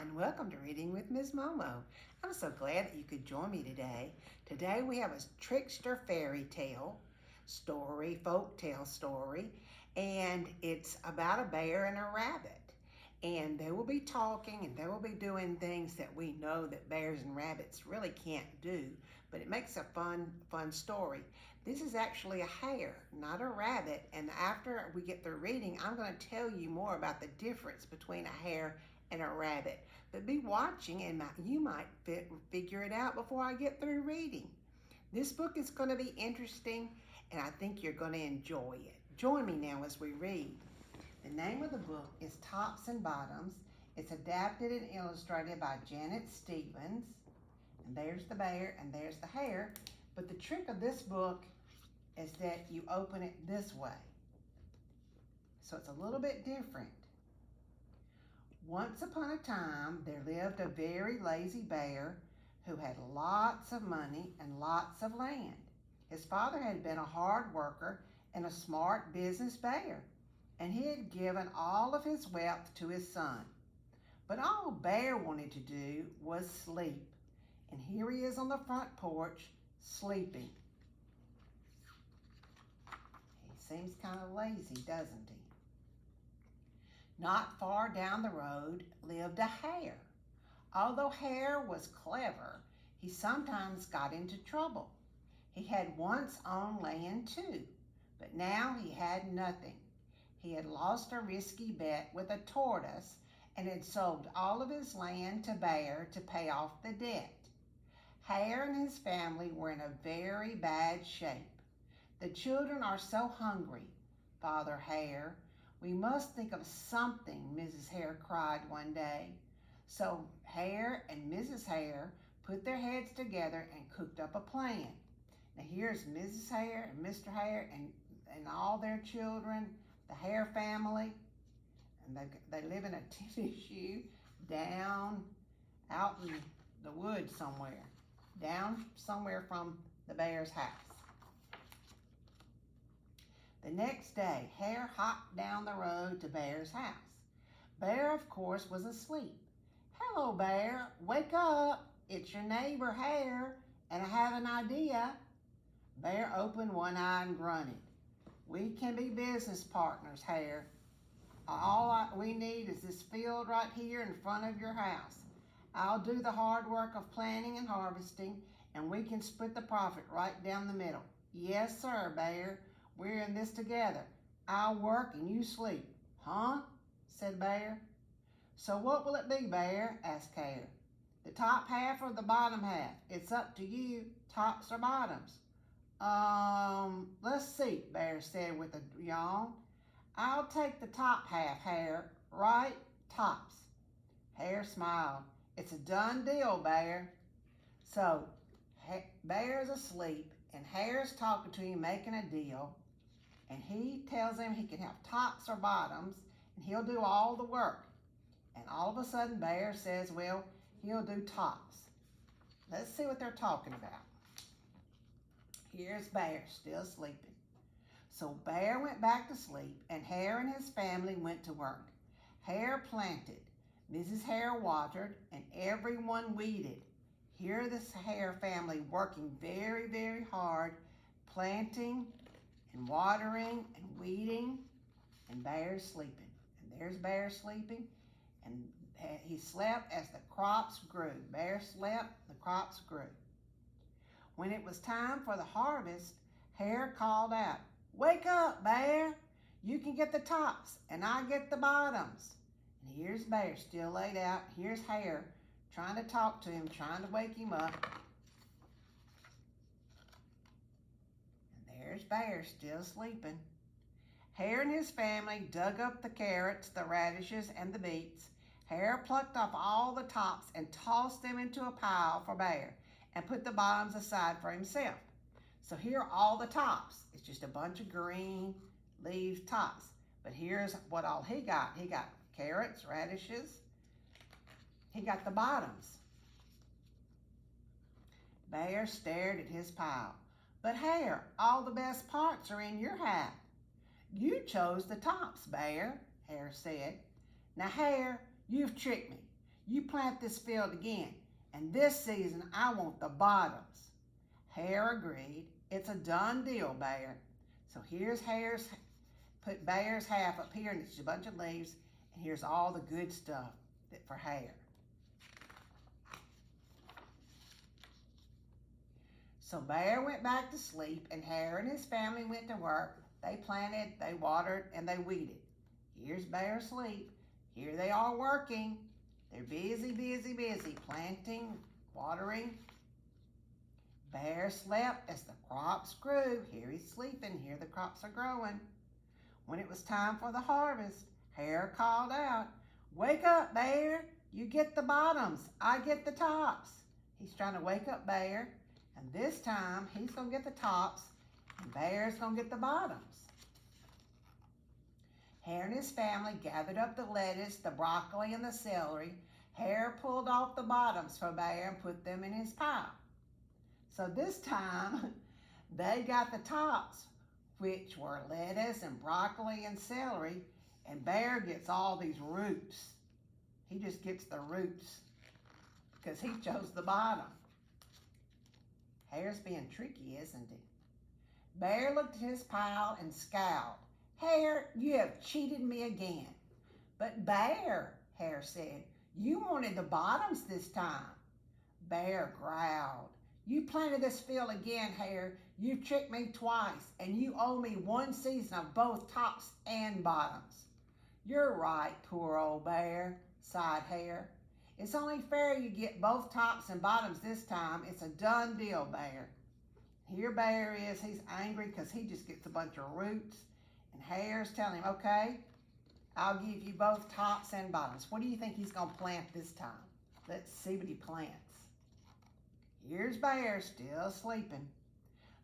and welcome to Reading with Ms. Momo. I'm so glad that you could join me today. Today we have a trickster fairy tale story, folk tale story, and it's about a bear and a rabbit. And they will be talking and they will be doing things that we know that bears and rabbits really can't do, but it makes a fun story. This is actually a hare, not a rabbit, and after we get through reading, I'm going to tell you more about the difference between a hare and a rabbit. But be watching and you might figure it out before I get through reading. This book is going to be interesting and I think you're going to enjoy it. Join me now as we read. The name of the book is Tops and Bottoms. It's adapted and illustrated by Janet Stevens. And there's the bear and there's the hare. But the trick of this book is that you open it this way. So it's a little bit different. Once upon a time, there lived a very lazy bear who had lots of money and lots of land. His father had been a hard worker and a smart business bear, and he had given all of his wealth to his son. But all Bear wanted to do was sleep. And here he is on the front porch, sleeping. He seems kind of lazy, doesn't he? Not far down the road lived a hare. Although Hare was clever, he sometimes got into trouble. He had once owned land too, but now he had nothing. He had lost a risky bet with a tortoise and had sold all of his land to Bear to pay off the debt. Hare and his family were in a very bad shape. The children are so hungry, Father Hare. We must think of something, Mrs. Hare cried one day. So Hare and Mrs. Hare put their heads together and cooked up a plan. Now here's Mrs. Hare and Mr. Hare and all their children, the Hare family, and they live in a tennis shoe down out in the woods somewhere, down somewhere from the bear's house. The next day, Hare hopped down the road to Bear's house. Bear, of course, was asleep. Hello, Bear, wake up. It's your neighbor, Hare, and I have an idea. Bear opened one eye and grunted. We can be business partners, Hare. All we need is this field right here in front of your house. I'll do the hard work of planting and harvesting, and we can split the profit right down the middle. Yes, sir, Bear. We're in this together. I'll work and you sleep. Huh? Said Bear. So what will it be, Bear? Asked Hare. The top half or the bottom half? It's up to you, tops or bottoms. Let's see, Bear said with a yawn. I'll take the top half, Hare. Right? Tops. Hare smiled. It's a done deal, Bear. So, Bear's asleep, and Hare's talking to him, making a deal. And he tells him he can have tops or bottoms, and he'll do all the work. And all of a sudden, Bear says, well, he'll do tops. Let's see what they're talking about. Here's Bear, still sleeping. So Bear went back to sleep, and Hare and his family went to work. Hare planted, Mrs. Hare watered, and everyone weeded. Here this Hare family working very, very hard, planting and watering and weeding, and Bear's sleeping. And there's Bear sleeping, and he slept as the crops grew. Bear slept, the crops grew. When it was time for the harvest, Hare called out, wake up, Bear. You can get the tops, and I get the bottoms. And here's Bear still laid out. Here's Hare trying to talk to him, trying to wake him up. And there's Bear still sleeping. Hare and his family dug up the carrots, the radishes, and the beets. Hare plucked off all the tops and tossed them into a pile for Bear and put the bottoms aside for himself. So here are all the tops. It's just a bunch of green leaves tops. But here's what all he got. He got carrots, radishes. He got the bottoms. Bear stared at his pile. But Hare, all the best parts are in your hat. You chose the tops, Bear, Hare said. Now, Hare, you've tricked me. You plant this field again, and this season I want the bottoms. Hare agreed. It's a done deal, Bear. So put Bear's half up here, and it's a bunch of leaves, and here's all the good stuff for Hare. So Bear went back to sleep, and Hare and his family went to work. They planted, they watered, and they weeded. Here's Bear asleep. Here they are working. They're busy, busy, busy, planting, watering. Bear slept as the crops grew. Here he's sleeping. Here the crops are growing. When it was time for the harvest, Hare called out, "Wake up, Bear. You get the bottoms. I get the tops." He's trying to wake up Bear. And this time, he's going to get the tops, and Bear's going to get the bottoms. Hare and his family gathered up the lettuce, the broccoli, and the celery. Hare pulled off the bottoms for Bear and put them in his pile. So this time, they got the tops, which were lettuce and broccoli and celery, and Bear gets all these roots. He just gets the roots because he chose the bottom. Hare's being tricky, isn't he? Bear looked at his pile and scowled. "Hare, you have cheated me again." "But Bear," Hare said, "you wanted the bottoms this time." Bear growled. "You planted this field again, Hare. You've tricked me twice, and you owe me one season of both tops and bottoms." "You're right, poor old Bear," sighed Hare. "It's only fair you get both tops and bottoms this time. It's a done deal, Bear." Here Bear is. He's angry because he just gets a bunch of roots. And Hare's telling him, "Okay, I'll give you both tops and bottoms." What do you think he's going to plant this time? Let's see what he plants. Here's Bear still sleeping.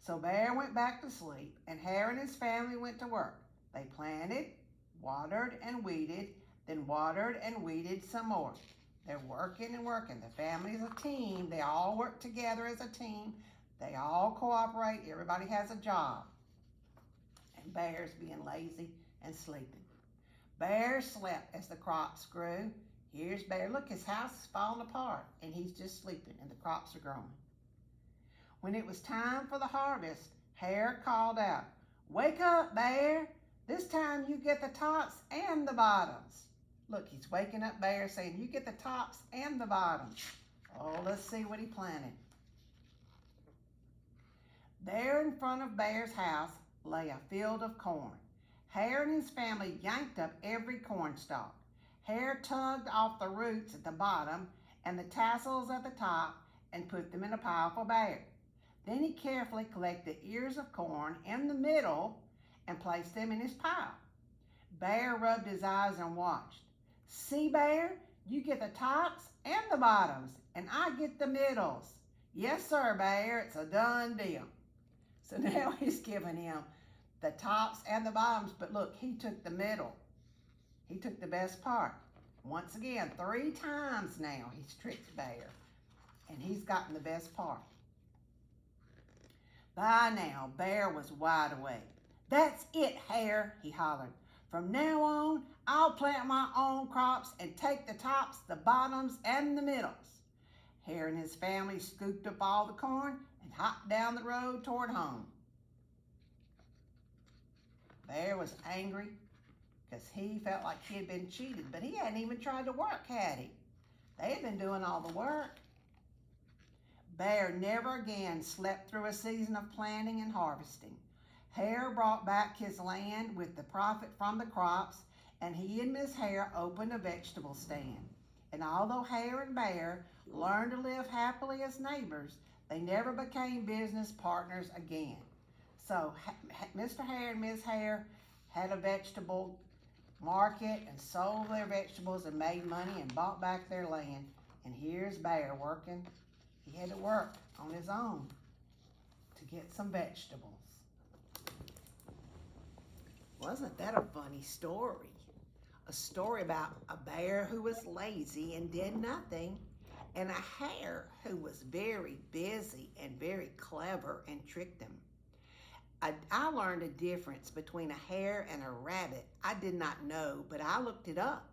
So Bear went back to sleep, and Hare and his family went to work. They planted, watered, and weeded, then watered and weeded some more. They're working and working. The family is a team. They all work together as a team. They all cooperate. Everybody has a job. And Bear's being lazy and sleeping. Bear slept as the crops grew. Here's Bear. Look, his house is falling apart, and he's just sleeping, and the crops are growing. When it was time for the harvest, Hare called out, "Wake up, Bear. This time you get the tops and the bottoms." Look, he's waking up Bear saying, "You get the tops and the bottoms." Oh, let's see what he planted. There in front of Bear's house lay a field of corn. Hare and his family yanked up every corn stalk. Hare tugged off the roots at the bottom and the tassels at the top and put them in a pile for Bear. Then he carefully collected the ears of corn in the middle and placed them in his pile. Bear rubbed his eyes and watched. "See, Bear, you get the tops and the bottoms, and I get the middles." "Yes, sir, Bear, it's a done deal." So now he's giving him the tops and the bottoms, but look, he took the middle. He took the best part. Once again, 3 times now he's tricked Bear, and he's gotten the best part. By now, Bear was wide awake. "That's it, Hare," he hollered. "From now on, I'll plant my own crops and take the tops, the bottoms, and the middles." Hare and his family scooped up all the corn and hopped down the road toward home. Bear was angry because he felt like he had been cheated, but he hadn't even tried to work, had he? They had been doing all the work. Bear never again slept through a season of planting and harvesting. Hare brought back his land with the profit from the crops, and he and Miss Hare opened a vegetable stand. And although Hare and Bear learned to live happily as neighbors, they never became business partners again. So Mr. Hare and Miss Hare had a vegetable market and sold their vegetables and made money and bought back their land. And here's Bear working. He had to work on his own to get some vegetables. Wasn't that a funny story? A story about a bear who was lazy and did nothing, and a hare who was very busy and very clever and tricked him. I learned a difference between a hare and a rabbit. I did not know, but I looked it up.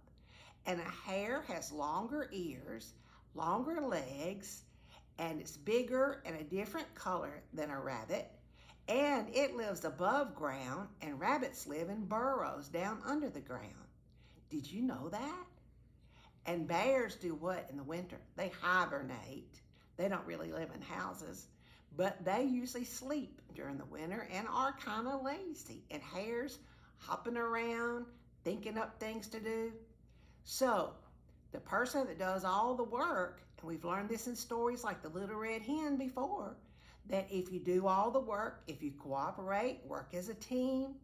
And a hare has longer ears, longer legs, and it's bigger and a different color than a rabbit. And it lives above ground, and rabbits live in burrows down under the ground. Did you know that? And bears do what in the winter? They hibernate. They don't really live in houses, but they usually sleep during the winter and are kind of lazy. And hares hopping around, thinking up things to do. So the person that does all the work, and we've learned this in stories like the Little Red Hen before, that if you do all the work, if you cooperate, work as a team,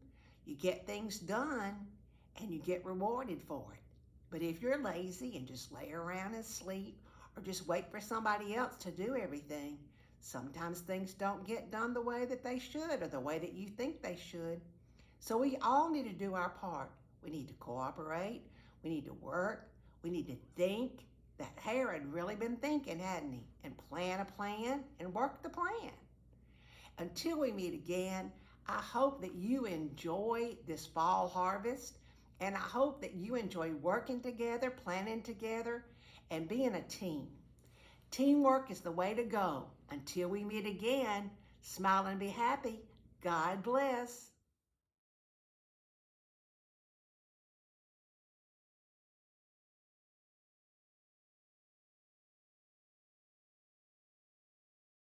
you get things done and you get rewarded for it. But if you're lazy and just lay around and sleep or just wait for somebody else to do everything, sometimes things don't get done the way that they should or the way that you think they should. So we all need to do our part. We need to cooperate. We need to work. We need to think. That Hare had really been thinking, hadn't he? And plan a plan and work the plan. Until we meet again, I hope that you enjoy this fall harvest, and I hope that you enjoy working together, planning together, and being a team. Teamwork is the way to go. Until we meet again, smile and be happy. God bless.